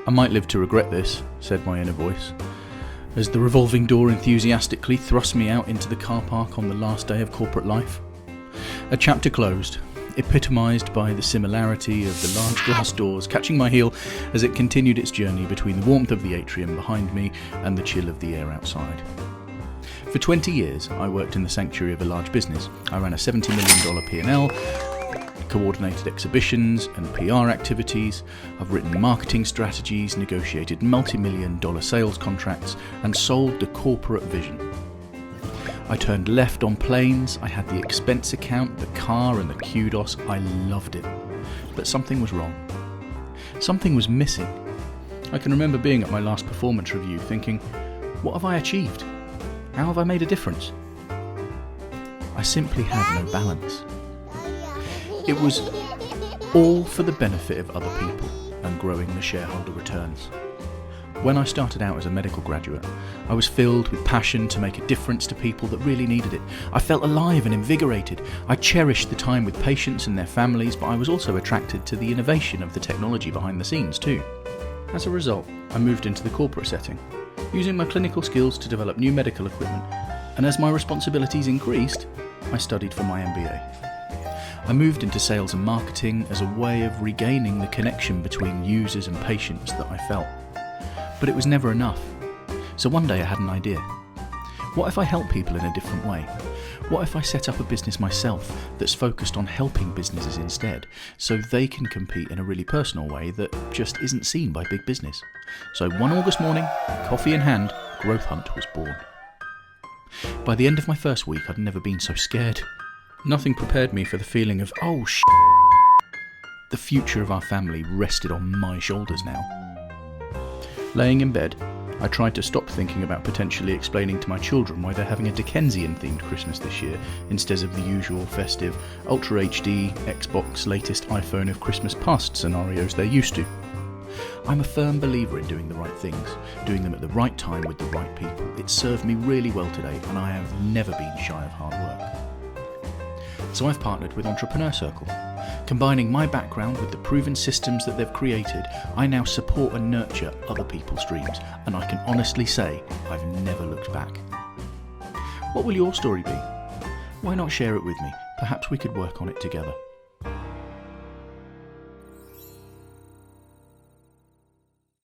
"I might live to regret this," said my inner voice, as the revolving door enthusiastically thrust me out into the car park on the last day of corporate life. A chapter closed, epitomised by the similarity of the large glass doors catching my heel as it continued its journey between the warmth of the atrium behind me and the chill of the air outside. For 20 years, I worked in the sanctuary of a large business. I ran a $70 million P&L, coordinated exhibitions and PR activities. I've written marketing strategies, negotiated multi-million-dollar sales contracts, and sold the corporate vision. I turned left on planes, I had the expense account, the car and the kudos. I loved it. But something was wrong. Something was missing. I can remember being at my last performance review thinking, what have I achieved? How have I made a difference? I simply had no balance. It was all for the benefit of other people and growing the shareholder returns. When I started out as a medical graduate, I was filled with passion to make a difference to people that really needed it. I felt alive and invigorated. I cherished the time with patients and their families, but I was also attracted to the innovation of the technology behind the scenes too. As a result, I moved into the corporate setting, using my clinical skills to develop new medical equipment, and as my responsibilities increased, I studied for my MBA. I moved into sales and marketing as a way of regaining the connection between users and patients that I felt. But it was never enough. So one day I had an idea. What if I help people in a different way? What if I set up a business myself that's focused on helping businesses instead, so they can compete in a really personal way that just isn't seen by big business? So one August morning, coffee in hand, GrowthHunt was born. By the end of my first week, I'd never been so scared. Nothing prepared me for the feeling of, oh shit. The future of our family rested on my shoulders now. Laying in bed, I tried to stop thinking about potentially explaining to my children why they're having a Dickensian-themed Christmas this year instead of the usual festive, Ultra HD, Xbox, latest iPhone of Christmas past scenarios they're used to. I'm a firm believer in doing the right things, doing them at the right time with the right people. It's served me really well today, and I have never been shy of hard work. So I've partnered with Entrepreneur Circle. Combining my background with the proven systems that they've created, I now support and nurture other people's dreams, and I can honestly say I've never looked back. What will your story be? Why not share it with me? Perhaps we could work on it together.